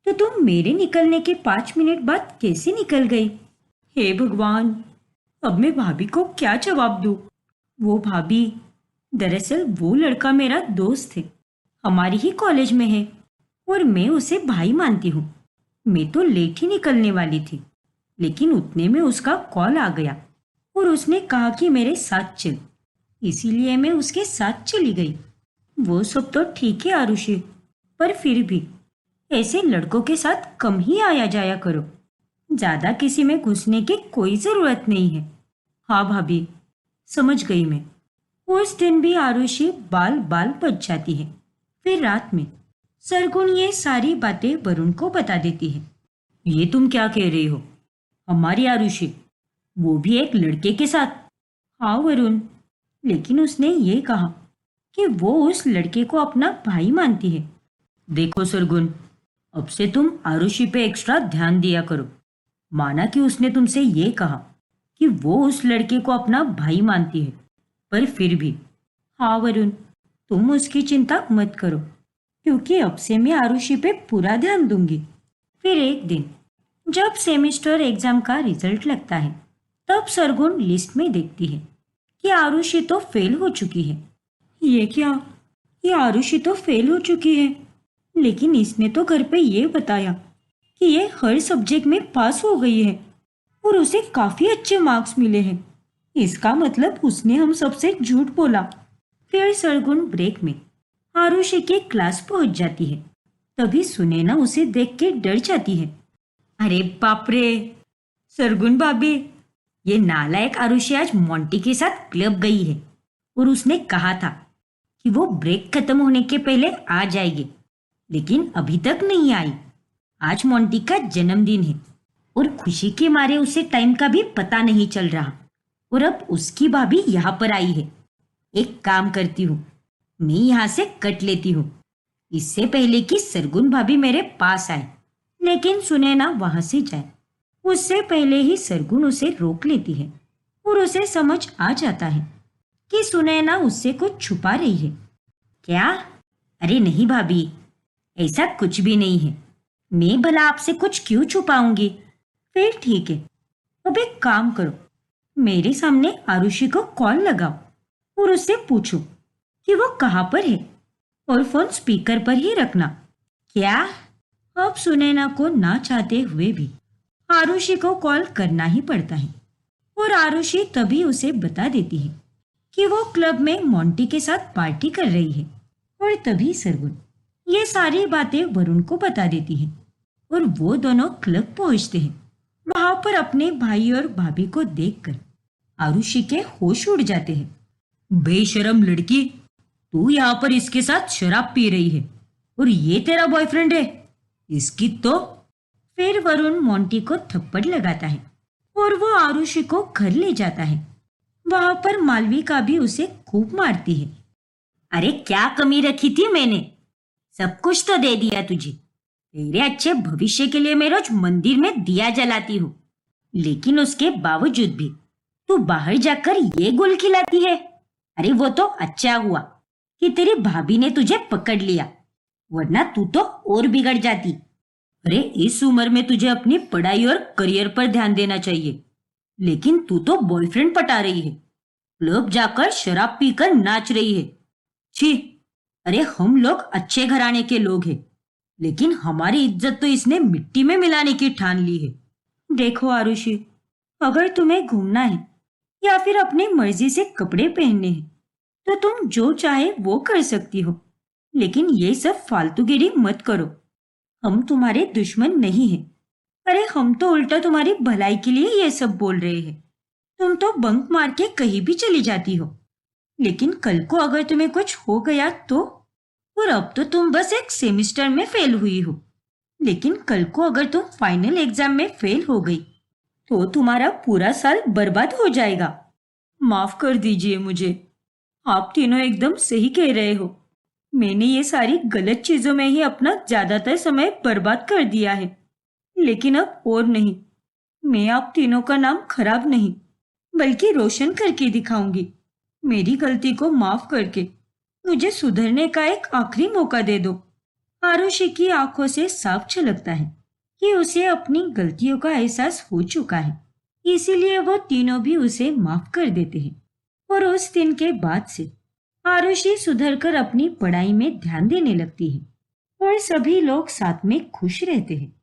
तो तुम मेरे निकलने के 5 मिनट बाद कैसे निकल गई? हे भगवान, अब मैं भाभी को क्या जवाब दूं? वो भाभी, दरअसल वो लड़का मेरा दोस्त है, हमारी ही कॉलेज में है और मैं उसे भाई मानती हूँ। मैं तो लेट ही निकलने वाली थी, लेकिन उतने में उसका कॉल आ गया और उसने कहा कि मेरे साथ चल, इसीलिए मैं उसके साथ चली गई। वो सब तो ठीक है आरुषि, पर फिर भी ऐसे लड़कों के साथ कम ही आया जाया करो। ज्यादा किसी में घुसने की कोई जरूरत नहीं है। हाँ भाभी, समझ गई मैं। उस दिन भी आरुषि बाल बाल बच जाती है। फिर रात में सरगुन ये सारी बातें वरुण को बता देती है। ये तुम क्या कह रही हो? हमारी आरुषि, वो भी एक लड़के के साथ? हाँ वरुण, लेकिन उसने ये कहा कि वो उस लड़के को अपना भाई मानती है। देखो सरगुन, अब से तुम आरुषि पे एक्स्ट्रा ध्यान दिया करो। माना कि उसने तुमसे ये कहा कि वो उस लड़के को अपना भाई मानती है, पर फिर भी, हाँ वरुण, तुम उसकी चिंता मत करो, क्योंकि अब से मैं आरुषि पे पूरा ध्यान दूंगी। फिर एक दिन जब सेमेस्टर एग्जाम का रिजल्ट लगता है, तब सरगुन लिस्ट में देखती है कि आरुषि तो फेल हो चुकी है। ये क्या? ये आरुषि तो फेल हो चुकी है, लेकिन इसने तो घर पे ये बताया कि ये हर सब्जेक्ट में पास हो गई है और उसे काफी अच्छे मार्क्स मिले हैं। इसका मतलब उसने हम सबसे झूठ बोला। फिर सरगुन ब्रेक में आरुषि के क्लास पहुंच जाती है। तभी सुनैना उसे देख के डर जाती है। अरे बाप रे, सरगुन भाभी, ये नालायक आरुषि आज मोंटी के साथ क्लब गई है और उसने कहा था कि वो ब्रेक खत्म होने के पहले आ जाएगी, लेकिन अभी तक नहीं आई। आज मोंटी का जन्मदिन है और खुशी के मारे उसे टाइम का भी पता नहीं चल रहा, और अब उसकी भाभी यहाँ पर आई है। एक काम करती हूँ, मैं यहाँ से कट लेती हूँ, इससे पहले कि सरगुन भाभी मेरे पास आए। लेकिन सुनैना वहां से जाए उससे पहले ही सरगुन उसे रोक लेती है और उसे समझ आ जाता है कि सुनैना उससे कुछ छुपा रही है। क्या? अरे नहीं भाभी, ऐसा कुछ भी नहीं है। मैं भला आपसे कुछ क्यों छुपाऊंगी? फिर ठीक है, अब एक काम करो, मेरे सामने आरुषि को कॉल लगाओ और उससे पूछो कि वो कहाँ पर है, और फोन स्पीकर पर ही रखना। क्या? अब सुनैना को ना चाहते हुए भी आरुषि को कॉल करना ही पड़ता है और आरुषि तभी उसे बता देती है कि वो क्लब में मोंटी के साथ पार्टी कर रही है। और तभी सरगुन ये सारी बातें वरुण को बता देती है और वो दोनों क्लब पहुंचते हैं। वहां पर अपने भाई और भाभी को देखकर आरुषि के होश उड़ जाते हैं। बेशरम लड़की, तू यहाँ पर इसके साथ शराब पी रही है और ये तेरा बॉयफ्रेंड है? इसकी तो। फिर वरुण मोंटी को थप्पड़ लगाता है और वो आरुषि को घर ले जाता है। वहां पर मालविका भी उसे खूब मारती है। अरे क्या कमी रखी थी मैंने? सब कुछ तो दे दिया तुझे, तेरे अच्छे भविष्य के लिए मैं रोज मंदिर में दिया जलाती हूँ, लेकिन उसके बावजूद भी तू बाहर जाकर ये गुल खिलाती है। अरे वो तो अच्छा हुआ कि तेरी भाभी ने तुझे पकड़ लिया, वरना तू तो और बिगड़ जाती। अरे इस उम्र में तुझे अपनी पढ़ाई और करियर पर ध्यान देना चाहिए, लेकिन तू तो बॉयफ्रेंड पटा रही है, क्लब जाकर शराब पीकर नाच रही है। छी! अरे हम लोग अच्छे घराने के लोग हैं, लेकिन हमारी इज्जत तो इसने मिट्टी में मिलाने की ठान ली है। देखो आरुषि, अगर तुम्हें घूमना है या फिर अपनी मर्जी से कपड़े पहनने हैं तो तुम जो चाहे वो कर सकती हो, लेकिन ये सब फालतूगिरी मत करो। हम तुम्हारे दुश्मन नहीं हैं। अरे हम तो उल्टा तुम्हारी भलाई के लिए ये सब बोल रहे हैं। तुम तो बंक मार के कहीं भी चली जाती हो, लेकिन कल को अगर तुम्हें कुछ हो गया तो? और अब तो तुम बस एक सेमेस्टर में फेल हुई हो, लेकिन कल को अगर तुम फाइनल एग्जाम में फेल हो गई तो तुम्हारा पूरा साल बर्बाद हो जाएगा। माफ कर दीजिए मुझे। आप तीनों एकदम सही कह रहे हो। मैंने ये सारी गलत चीजों में ही अपना ज्यादातर समय बर्बाद कर दिया है, लेकिन अब और नहीं। मैं आप तीनों का नाम खराब नहीं बल्कि रोशन करके दिखाऊंगी। मेरी गलती को माफ करके मुझे सुधरने का एक आखिरी मौका दे दो। आरुषि की आंखों से साफ झलकता है कि उसे अपनी गलतियों का एहसास हो चुका है, इसीलिए वो तीनों भी उसे माफ कर देते हैं। और उस दिन के बाद से आरुषि सुधरकर अपनी पढ़ाई में ध्यान देने लगती है और सभी लोग साथ में खुश रहते हैं।